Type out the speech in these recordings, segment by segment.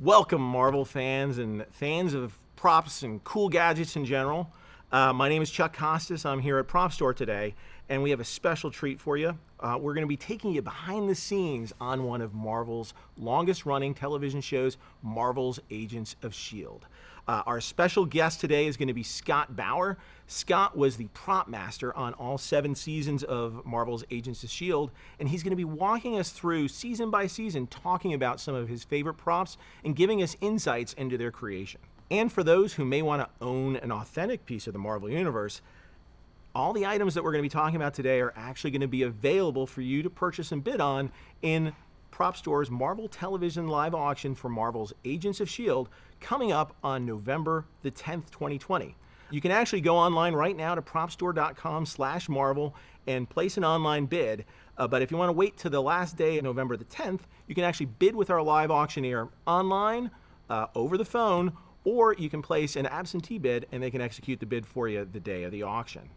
Welcome, Marvel fans and fans of props and cool gadgets in general. My name is Chuck Costas. I'm here at Prop Store today, and we have a special treat for you. We're going to be taking you behind the scenes on one of Marvel's longest-running television shows, Marvel's Agents of S.H.I.E.L.D. Our special guest today is going to be Scott Bauer. Scott was the prop master on all 7 seasons of Marvel's Agents of S.H.I.E.L.D., and he's going to be walking us through season by season, talking about some of his favorite props and giving us insights into their creation. And for those who may want to own an authentic piece of the Marvel Universe, all the items that we're going to be talking about today are actually going to be available for you to purchase and bid on in Prop Store's Marvel Television Live Auction for Marvel's Agents of S.H.I.E.L.D. coming up on November the 10th, 2020. You can actually go online right now to propstore.com/Marvel and place an online bid. But if you want to wait till the last day of November the 10th, you can actually bid with our live auctioneer online, over the phone, or you can place an absentee bid and they can execute the bid for you the day of the auction.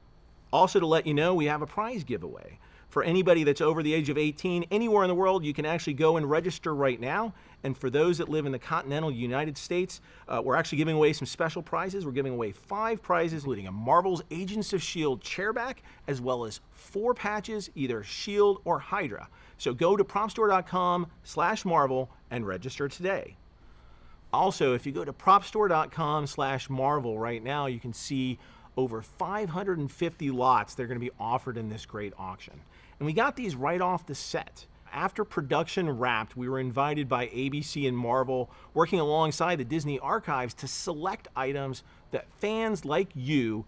Also, to let you know, we have a prize giveaway. For anybody that's over the age of 18, anywhere in the world, you can actually go and register right now. And for those that live in the continental United States, we're actually giving away some special prizes. We're giving away 5 prizes, including a Marvel's Agents of S.H.I.E.L.D. chairback, as well as 4 patches, either S.H.I.E.L.D. or Hydra. So go to propstore.com/Marvel and register today. Also, if you go to propstore.com/Marvel right now, you can see over 550 lots that are going to be offered in this great auction. And we got these right off the set. After production wrapped, we were invited by ABC and Marvel, working alongside the Disney Archives, to select items that fans like you,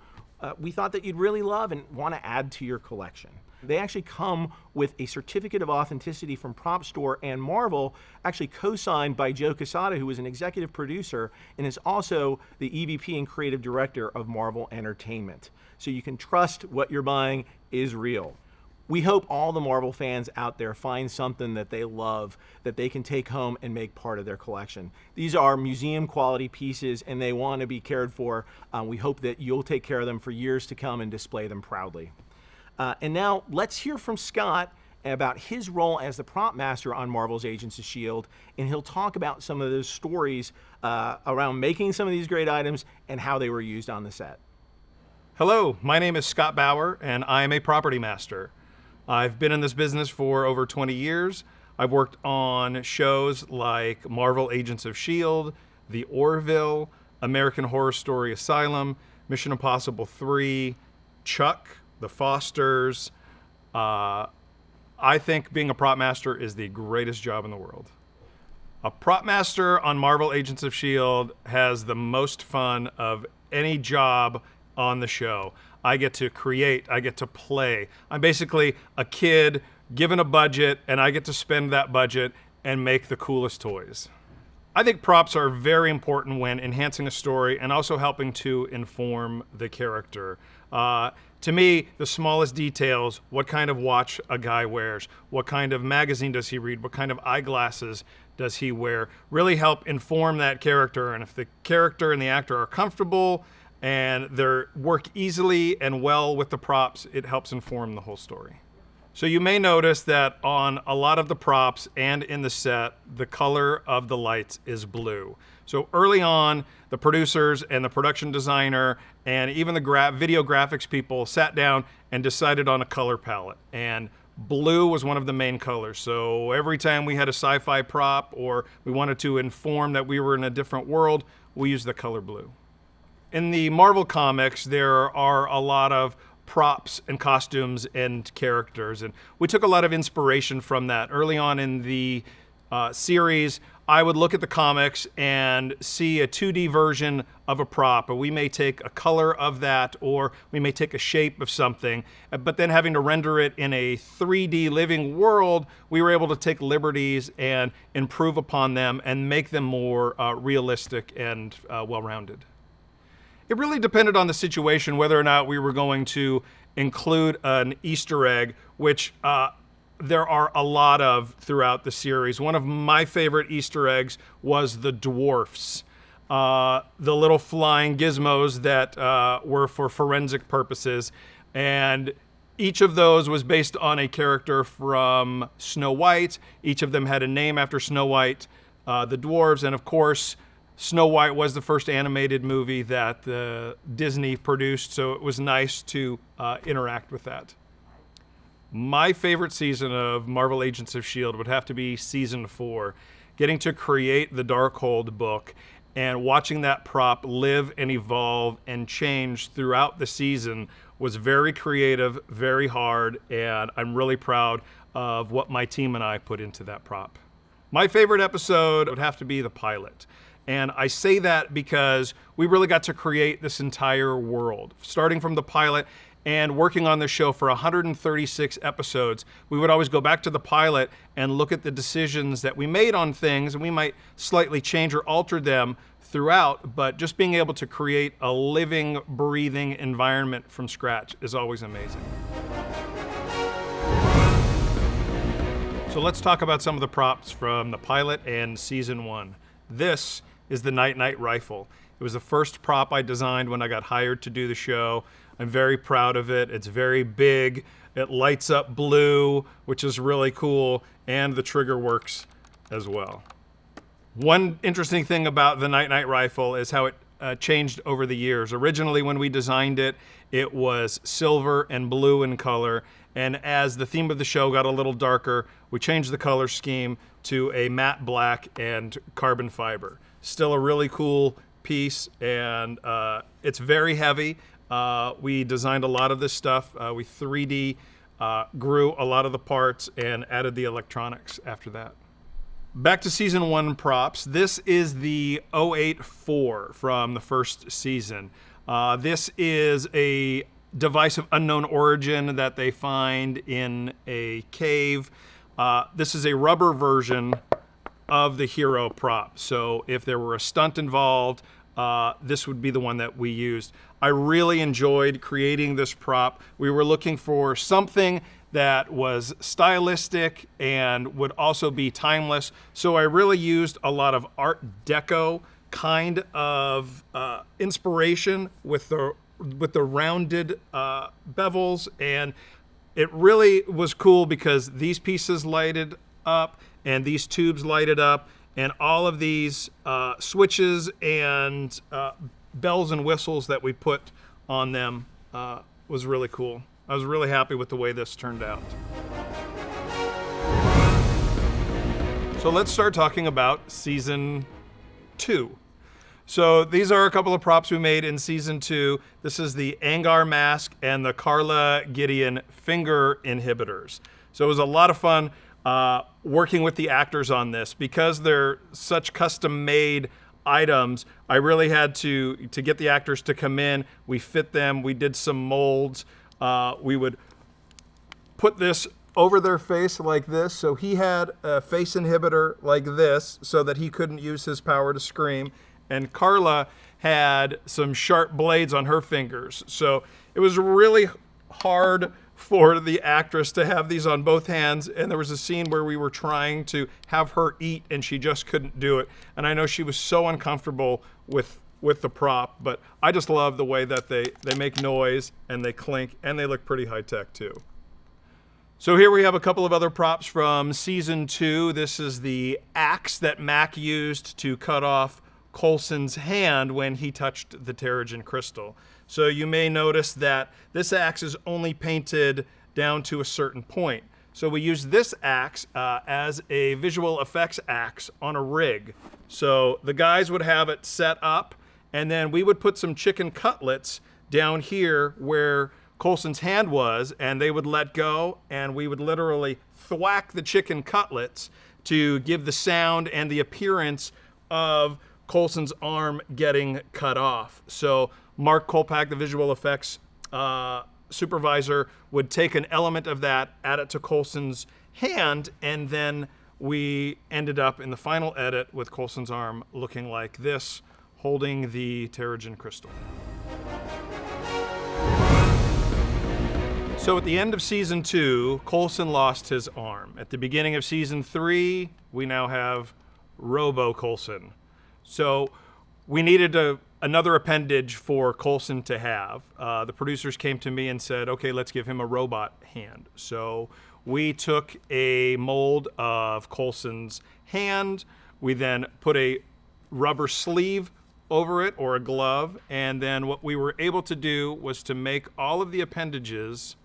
we thought that you'd really love and want to add to your collection. They actually come with a certificate of authenticity from Prop Store and Marvel, actually co-signed by Joe Quesada, who is an executive producer and is also the EVP and creative director of Marvel Entertainment. So you can trust what you're buying is real. We hope all the Marvel fans out there find something that they love that they can take home and make part of their collection. These are museum quality pieces and they want to be cared for. We hope that you'll take care of them for years to come and display them proudly. And now let's hear from Scott about his role as the prop master on Marvel's Agents of S.H.I.E.L.D. And he'll talk about some of those stories around making some of these great items and how they were used on the set. Hello, my name is Scott Bauer and I am a property master. I've been in this business for over 20 years. I've worked on shows like Marvel Agents of S.H.I.E.L.D., The Orville, American Horror Story Asylum, Mission Impossible 3, Chuck, The Fosters. I think being a prop master is the greatest job in the world. A prop master on Marvel Agents of S.H.I.E.L.D. has the most fun of any job on the show. I get to create, I get to play. I'm basically a kid given a budget and I get to spend that budget and make the coolest toys. I think props are very important when enhancing a story and also helping to inform the character. To me, the smallest details, what kind of watch a guy wears, what kind of magazine does he read, what kind of eyeglasses does he wear, really help inform that character. And if the character and the actor are comfortable and they work easily and well with the props, it helps inform the whole story. So you may notice that on a lot of the props and in the set, the color of the lights is blue. So early on, the producers and the production designer and even the video graphics people sat down and decided on a color palette. And blue was one of the main colors. So every time we had a sci-fi prop or we wanted to inform that we were in a different world, we used the color blue. In the Marvel comics, there are a lot of props and costumes and characters, and we took a lot of inspiration from that. Early on in the series, I would look at the comics and see a 2D version of a prop, or we may take a color of that, or we may take a shape of something, but then having to render it in a 3D living world, we were able to take liberties and improve upon them and make them more realistic and well-rounded. It really depended on the situation whether or not we were going to include an Easter egg, which there are a lot of throughout the series. One of my favorite Easter eggs was the dwarfs, the little flying gizmos that were for forensic purposes. And each of those was based on a character from Snow White. Each of them had a name after Snow White. the dwarves, and of course, Snow White was the first animated movie that Disney produced, so it was nice to interact with that. My favorite season of Marvel Agents of S.H.I.E.L.D. would have to be season 4. Getting to create the Darkhold book and watching that prop live and evolve and change throughout the season was very creative, very hard, and I'm really proud of what my team and I put into that prop. My favorite episode would have to be the pilot. And I say that because we really got to create this entire world. Starting from the pilot and working on the show for 136 episodes, we would always go back to the pilot and look at the decisions that we made on things, and we might slightly change or alter them throughout, but just being able to create a living, breathing environment from scratch is always amazing. So let's talk about some of the props from the pilot and season 1. This is the Night rifle. It was the first prop I designed when I got hired to do the show. I'm very proud of it. It's very big. It lights up blue, which is really cool, and the trigger works as well. One interesting thing about the Night rifle is how it changed over the years. Originally, when we designed it, it was silver and blue in color, and as the theme of the show got a little darker, we changed the color scheme to a matte black and carbon fiber. Still a really cool piece, and it's very heavy. We designed a lot of this stuff. We 3D grew a lot of the parts and added the electronics after that. Back to season 1 props. This is the 084 from the first season. This is a device of unknown origin that they find in a cave. This is a rubber version of the hero prop. So if there were a stunt involved, this would be the one that we used. I really enjoyed creating this prop. We were looking for something that was stylistic and would also be timeless. So I really used a lot of Art Deco kind of inspiration with the rounded bevels, and it really was cool because these pieces lighted up and these tubes lighted up, and all of these switches and bells and whistles that we put on them was really cool. I was really happy with the way this turned out. So let's start talking about season 2. So these are a couple of props we made in season 2. This is the Angar mask and the Carla Gideon finger inhibitors. So it was a lot of fun working with the actors on this. Because they're such custom-made items, I really had to get the actors to come in. We fit them. We did some molds. We would put this over their face like this. So he had a face inhibitor like this so that he couldn't use his power to scream. And Carla had some sharp blades on her fingers. So it was really hard for the actress to have these on both hands, and there was a scene where we were trying to have her eat and she just couldn't do it. And I know she was so uncomfortable with the prop, but I just love the way that they make noise and they clink and they look pretty high tech too. So here we have a couple of other props from season 2. This is the axe that Mac used to cut off Coulson's hand when he touched the Terrigen crystal. So you may notice that this axe is only painted down to a certain point. So we use this axe as a visual effects axe on a rig. So the guys would have it set up, and then we would put some chicken cutlets down here where Coulson's hand was, and they would let go, and we would literally thwack the chicken cutlets to give the sound and the appearance of Coulson's arm getting cut off. So Mark Kolpak, the visual effects supervisor, would take an element of that, add it to Coulson's hand, and then we ended up in the final edit with Coulson's arm looking like this, holding the Terrigen crystal. So at the end of season 2, Coulson lost his arm. At the beginning of season 3, we now have Robo Coulson. So we needed another appendage for Coulson to have. The producers came to me and said, okay, let's give him a robot hand. So we took a mold of Coulson's hand, We then put a rubber sleeve over it, or a glove, and then what we were able to do was to make all of the appendages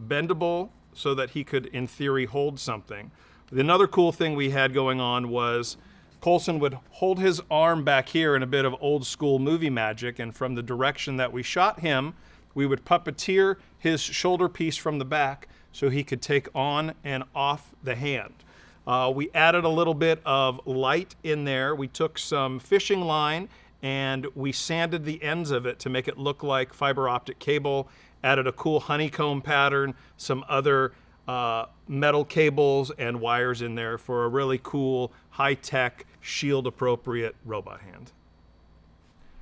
bendable so that he could, in theory, hold something. Another cool thing we had going on was Coulson would hold his arm back here in a bit of old school movie magic, and from the direction that we shot him, we would puppeteer his shoulder piece from the back so he could take on and off the hand. We added a little bit of light in there. We took some fishing line and we sanded the ends of it to make it look like fiber optic cable, added a cool honeycomb pattern, some other metal cables and wires in there for a really cool, high-tech, S.H.I.E.L.D. appropriate robot hand.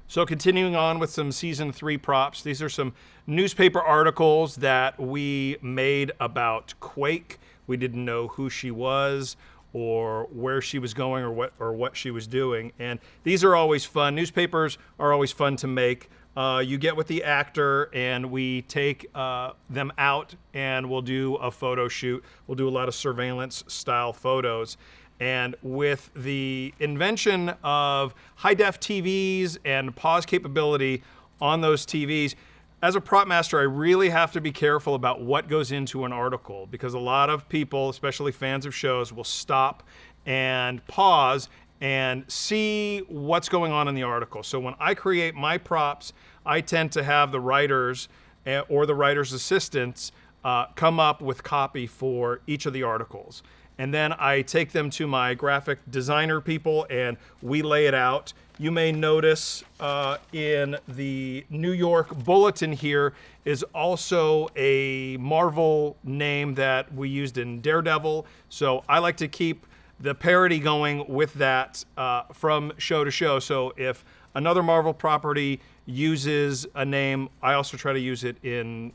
So continuing on with some season 3 props, these are some newspaper articles that we made about Quake. We didn't know who she was or where she was going or what she was doing. And these are always fun. Newspapers are always fun to make. You get with the actor and we take them out and we'll do a photo shoot. We'll do a lot of surveillance style photos. And with the invention of high-def TVs and pause capability on those TVs, as a prop master, I really have to be careful about what goes into an article, because a lot of people, especially fans of shows, will stop and pause and see what's going on in the article. So when I create my props, I tend to have the writers or the writer's assistants come up with copy for each of the articles. And then I take them to my graphic designer people and we lay it out. You may notice in the New York Bulletin here is also a Marvel name that we used in Daredevil. So I like to keep the parody going with that from show to show. So if another Marvel property uses a name, I also try to use it in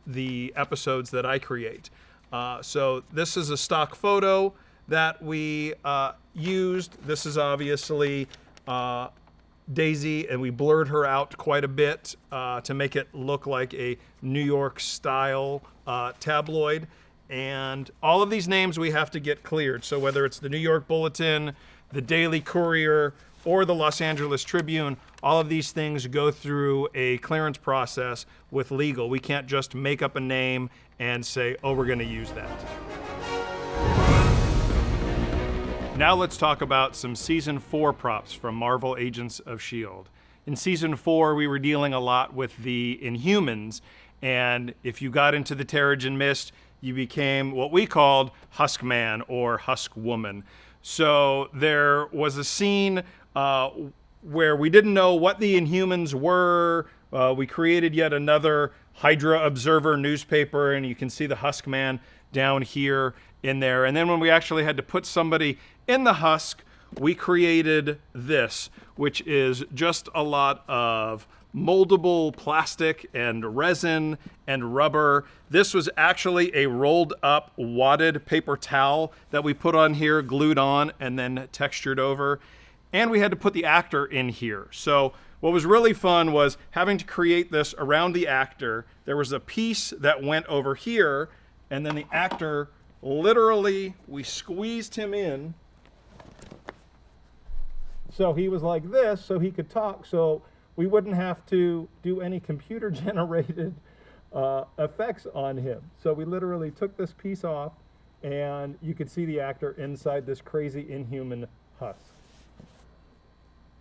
the episodes that I create. So this is a stock photo that we used. This is obviously Daisy, and we blurred her out quite a bit to make it look like a New York style tabloid. And all of these names we have to get cleared. So whether it's the New York Bulletin, the Daily Courier, or the Los Angeles Tribune, all of these things go through a clearance process with legal. We can't just make up a name and say, oh, we're going to use that. Now let's talk about some season 4 props from Marvel Agents of S.H.I.E.L.D. In season 4, we were dealing a lot with the Inhumans, and if you got into the Terrigen Mist, you became what we called Husk Man or Husk Woman. So there was a scene where we didn't know what the Inhumans were. We created yet another Hydra Observer newspaper, and you can see the Husk Man down here in there. And then when we actually had to put somebody in the husk, we created this, which is just a lot of moldable plastic and resin and rubber. This was actually a rolled up wadded paper towel that we put on here, glued on, and then textured over. And we had to put the actor in here. So what was really fun was having to create this around the actor. There was a piece that went over here, and then the actor, literally, we squeezed him in. So he was like this, so he could talk, so we wouldn't have to do any computer generated effects on him. So we literally took this piece off, and you could see the actor inside this crazy inhuman husk.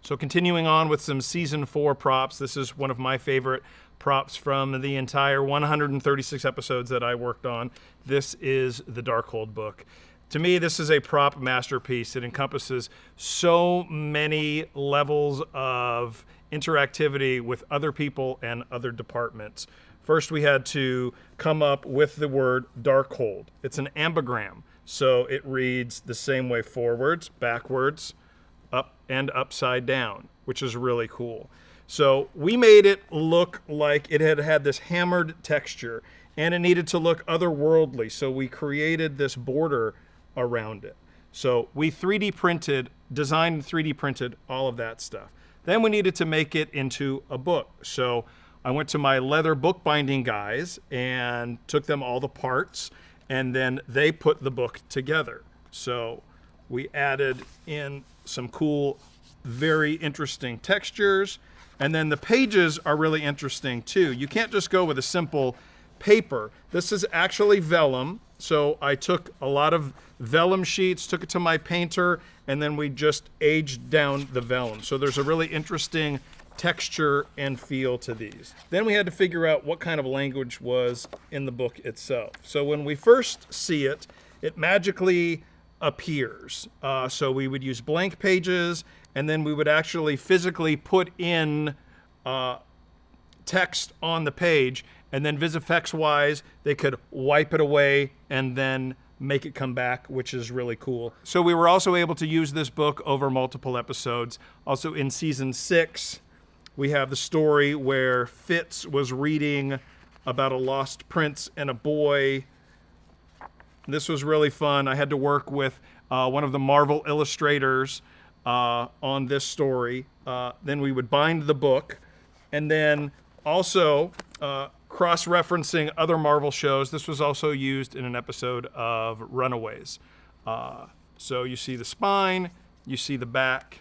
So continuing on with some season 4 props, this is one of my favorite props from the entire 136 episodes that I worked on. This is the Darkhold book. To me, this is a prop masterpiece. It encompasses so many levels of interactivity with other people and other departments. First, we had to come up with the word Darkhold. It's an ambigram, so it reads the same way forwards, backwards, up and upside down, which is really cool. So we made it look like it had this hammered texture, and it needed to look otherworldly, so we created this border around it. So we 3D printed, designed and 3D printed all of that stuff. Then we needed to make it into a book. So I went to my leather bookbinding guys and took them all the parts, and then they put the book together. So We added in some cool, very interesting textures. And then the pages are really interesting too. You can't just go with a simple paper. This is actually vellum. So I took a lot of vellum sheets, took it to my painter, and then we just aged down the vellum. So there's a really interesting texture and feel to these. Then we had to figure out what kind of language was in the book itself. So when we first see it, it magically appears. So we would use blank pages, and then we would actually physically put in text on the page, and then VisFX-wise, they could wipe it away and then make it come back, which is really cool. So we were also able to use this book over multiple episodes. Also in season 6, we have the story where Fitz was reading about a lost prince and a boy. This was really fun. I had to work with one of the Marvel illustrators on this story. Then we would bind the book, and then also cross-referencing other Marvel shows. This was also used in an episode of Runaways. So you see the spine, you see the back,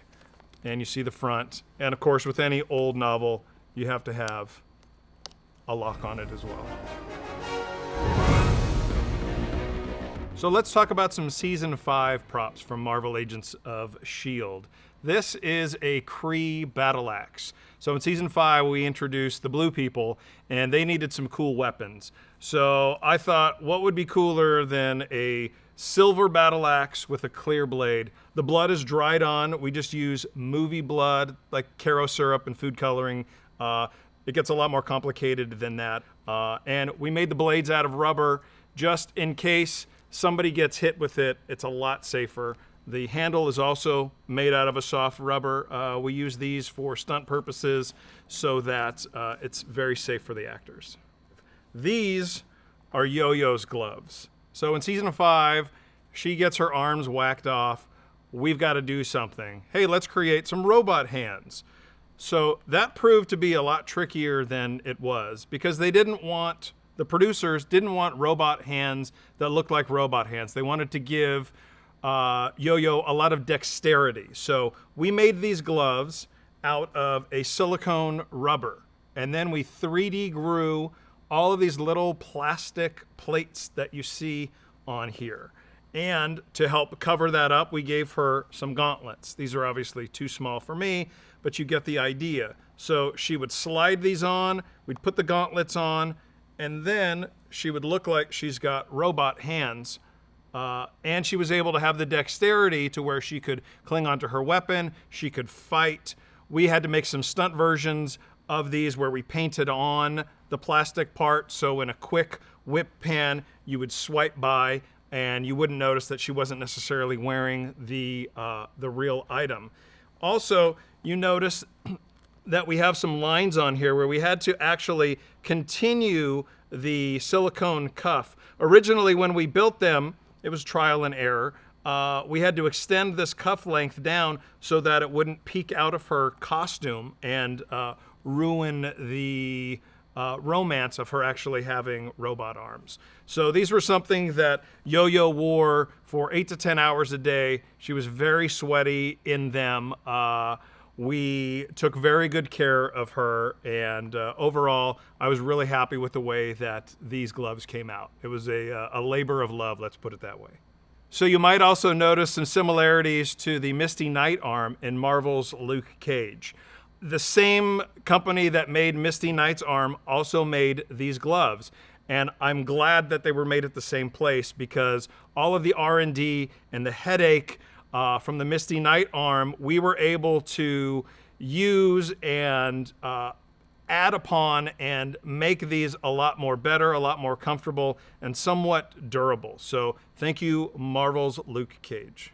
and you see the front. And of course, with any old novel, you have to have a lock on it as well. So let's talk about some season 5 props from Marvel Agents of S.H.I.E.L.D. This is a Kree battle axe. So in season 5, we introduced the blue people, and they needed some cool weapons. So I thought, what would be cooler than a silver battle axe with a clear blade? The blood is dried on. We just use movie blood, like Caro syrup and food coloring. It gets a lot more complicated than that. And we made the blades out of rubber just in case somebody gets hit with it. It's a lot safer. The handle is also made out of a soft rubber. We use these for stunt purposes so that it's very safe for the actors. These are Yo-Yo's gloves. So in season 5, she gets her arms whacked off. We've got to do something. Hey, let's create some robot hands. So that proved to be a lot trickier than it was because the producers didn't want robot hands that looked like robot hands. They wanted to give Yo-Yo a lot of dexterity. So we made these gloves out of a silicone rubber. And then we 3D grew all of these little plastic plates that you see on here. And to help cover that up, we gave her some gauntlets. These are obviously too small for me, but you get the idea. So she would slide these on, we'd put the gauntlets on, and then she would look like she's got robot hands. And she was able to have the dexterity to where she could cling onto her weapon, she could fight. We had to make some stunt versions of these where we painted on the plastic part, so in a quick whip pan, you would swipe by and you wouldn't notice that she wasn't necessarily wearing the real item. Also, you notice that we have some lines on here where we had to actually continue the silicone cuff. Originally, when we built them, it was trial and error. We had to extend this cuff length down so that it wouldn't peek out of her costume and ruin the romance of her actually having robot arms. So these were something that Yo-Yo wore for 8 to 10 hours a day. She was very sweaty in them. We took very good care of her, and overall, I was really happy with the way that these gloves came out. It was a labor of love, let's put it that way. So you might also notice some similarities to the Misty Knight arm in Marvel's Luke Cage. The same company that made Misty Knight's arm also made these gloves. And I'm glad that they were made at the same place because all of the R&D and the headache from the Misty Knight arm, we were able to use and add upon and make these a lot more better, a lot more comfortable, and somewhat durable. So thank you, Marvel's Luke Cage.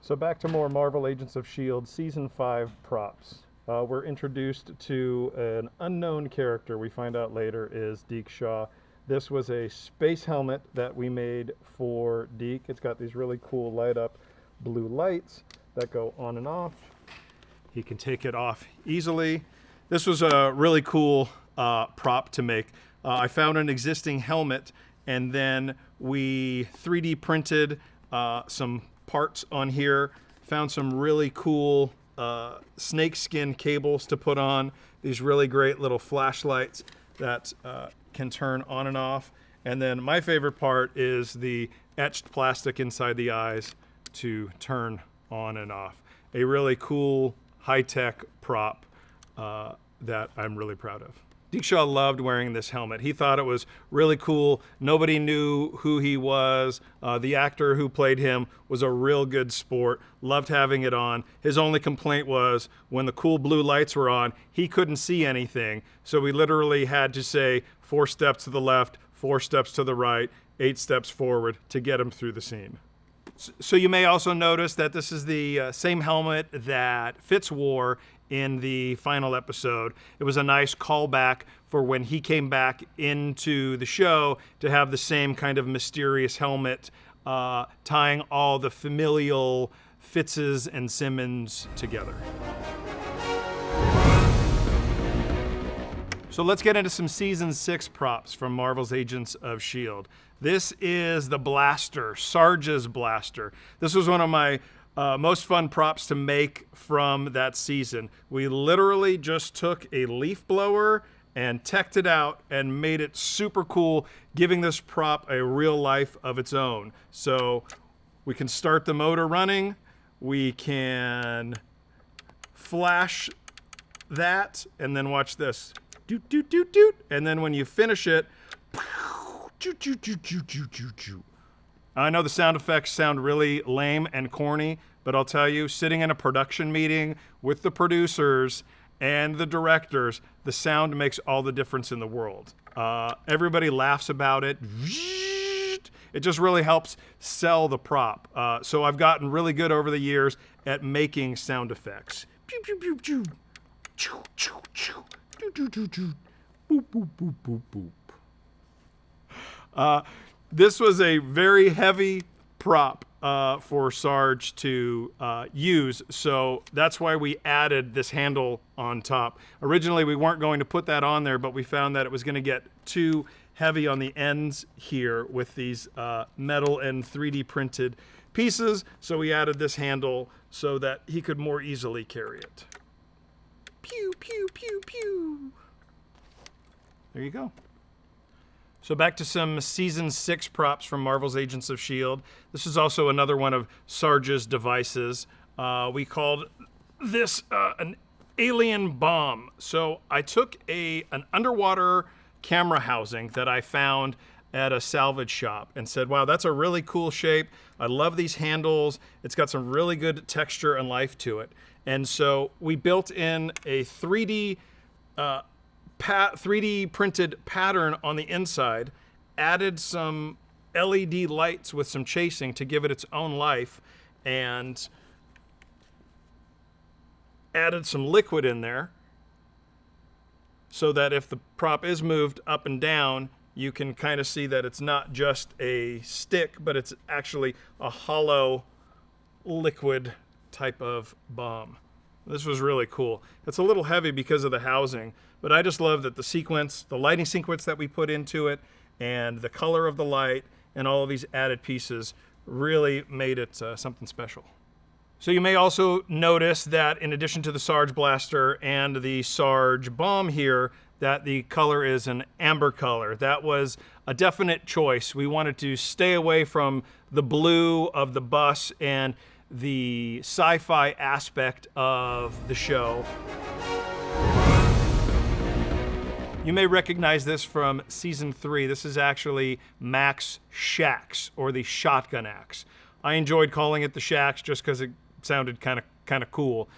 So back to more Marvel Agents of S.H.I.E.L.D. Season 5 props. We're introduced to an unknown character we find out later is Deke Shaw. This was a space helmet that we made for Deke. It's got these really cool light up blue lights that go on and off. He can take it off easily. This was a really cool prop to make. I found an existing helmet and then we 3D printed some parts on here. Found some really cool snakeskin cables to put on. These really great little flashlights that can turn on and off. And then my favorite part is the etched plastic inside the eyes to turn on and off. A really cool, high-tech prop that I'm really proud of. S.H.I.E.L.D loved wearing this helmet. He thought it was really cool. Nobody knew who he was. The actor who played him was a real good sport. Loved having it on. His only complaint was when the cool blue lights were on, he couldn't see anything. So we literally had to say 4 steps to the left, 4 steps to the right, 8 steps forward to get him through the scene. So you may also notice that this is the same helmet that Fitz wore in the final episode. It was a nice callback for when he came back into the show to have the same kind of mysterious helmet, tying all the familial Fitzes and Simmons together. So let's get into some season 6 props from Marvel's Agents of S.H.I.E.L.D. This is the blaster, Sarge's blaster. This was one of my most fun props to make from that season. We literally just took a leaf blower and teched it out and made it super cool, giving this prop a real life of its own. So we can start the motor running, we can flash that, and then watch this. Doot, doot, doot, doot. And then when you finish it, I know the sound effects sound really lame and corny, but I'll tell you, sitting in a production meeting with the producers and the directors, the sound makes all the difference in the world. Everybody laughs about it. It just really helps sell the prop. So I've gotten really good over the years at making sound effects. Pew, pew, pew, pew. Choo, choo, choo. Choo, choo, choo, choo. Boop, boop, boop, boop, boop. This was a very heavy prop for Sarge to use, so that's why we added this handle on top. Originally, we weren't going to put that on there, but we found that it was going to get too heavy on the ends here with these metal and 3D printed pieces, so we added this handle so that he could more easily carry it. Pew, pew, pew, pew. There you go. So back to some season 6 props from Marvel's Agents of S.H.I.E.L.D. This is also another one of Sarge's devices. We called this an alien bomb. So I took an underwater camera housing that I found at a salvage shop and said, wow, that's a really cool shape. I love these handles. It's got some really good texture and life to it. And so we built in a 3D 3D printed pattern on the inside, added some LED lights with some chasing to give it its own life, and added some liquid in there so that if the prop is moved up and down, you can kind of see that it's not just a stick, but it's actually a hollow liquid type of bomb. This was really cool. It's a little heavy because of the housing, but I just love that the sequence, the lighting sequence that we put into it, and the color of the light, and all of these added pieces really made it something special. So you may also notice that in addition to the Sarge blaster and the Sarge bomb here, that the color is an amber color. That was a definite choice. We wanted to stay away from the blue of the bus and the sci-fi aspect of the show. You may recognize this from season 3. This is actually Mac's Shax, or the shotgun axe. I enjoyed calling it the Shax just because it sounded kind of cool.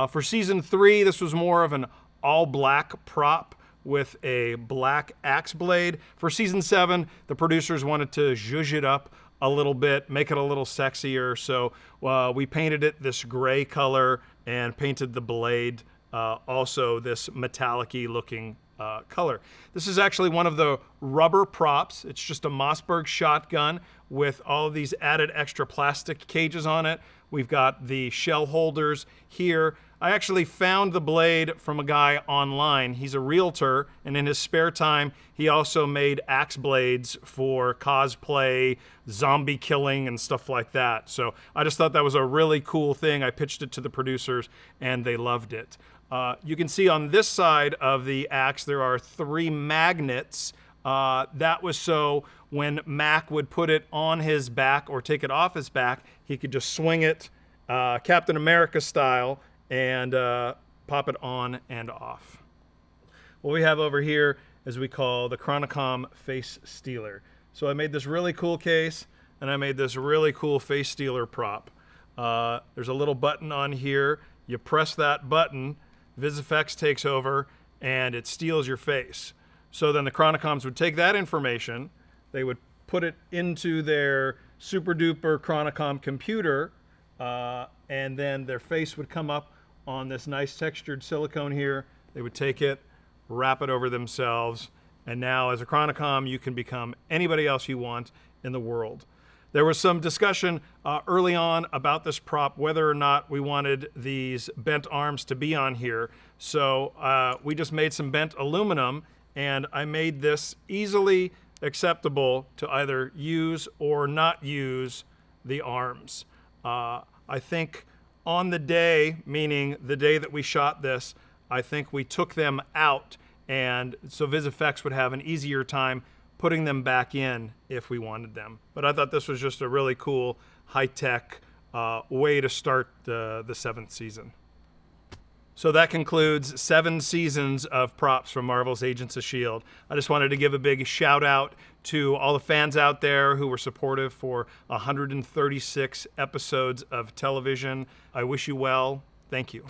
For season 3, this was more of an all-black prop with a black axe blade. For season 7, the producers wanted to zhuzh it up a little bit, make it a little sexier, so we painted it this gray color and painted the blade also this metallic-y looking color. This is actually one of the rubber props. It's just a Mossberg shotgun with all of these added extra plastic cages on it. We've got the shell holders here. I actually found the blade from a guy online. He's a realtor, and in his spare time, he also made axe blades for cosplay, zombie killing, and stuff like that. So I just thought that was a really cool thing. I pitched it to the producers, and they loved it. You can see on this side of the axe, there are 3 magnets. That was so when Mac would put it on his back or take it off his back, he could just swing it Captain America style and pop it on and off. What we have over here is we call the Chronicom Face Stealer. So I made this really cool case, and I made this really cool face stealer prop. There's a little button on here. You press that button, VisFX takes over, and it steals your face. So then the Chronicoms would take that information, they would put it into their super duper Chronicom computer, and then their face would come up on this nice textured silicone here. They would take it, wrap it over themselves, and now as a Chronicom, you can become anybody else you want in the world. There was some discussion early on about this prop, whether or not we wanted these bent arms to be on here. So we just made some bent aluminum, and I made this easily acceptable to either use or not use the arms. I think on the day, meaning the day that we shot this, I think we took them out, and so VisFX would have an easier time putting them back in if we wanted them. But I thought this was just a really cool, high-tech way to start the 7th season. So that concludes 7 seasons of props from Marvel's Agents of S.H.I.E.L.D. I just wanted to give a big shout out to all the fans out there who were supportive for 136 episodes of television. I wish you well. Thank you.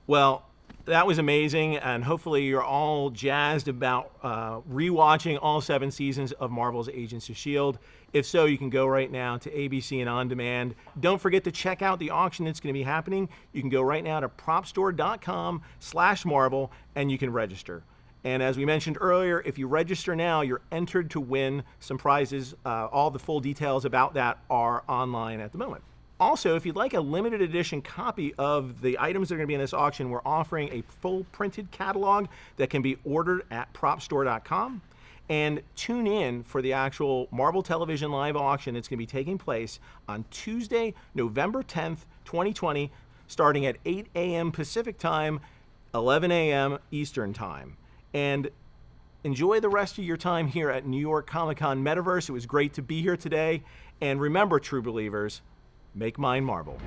Well, that was amazing, and hopefully you're all jazzed about rewatching all 7 seasons of Marvel's Agents of S.H.I.E.L.D. If so, you can go right now to ABC and On Demand. Don't forget to check out the auction that's going to be happening. You can go right now to propstore.com/Marvel, and you can register. And as we mentioned earlier, if you register now, you're entered to win some prizes. All the full details about that are online at the moment. Also, if you'd like a limited edition copy of the items that are going to be in this auction, we're offering a full printed catalog that can be ordered at propstore.com. And tune in for the actual Marvel Television live auction that's going to be taking place on Tuesday, November 10th, 2020, starting at 8 a.m. Pacific Time, 11 a.m. Eastern Time. And enjoy the rest of your time here at New York Comic-Con Metaverse. It was great to be here today. And remember, true believers, make mine Marvel.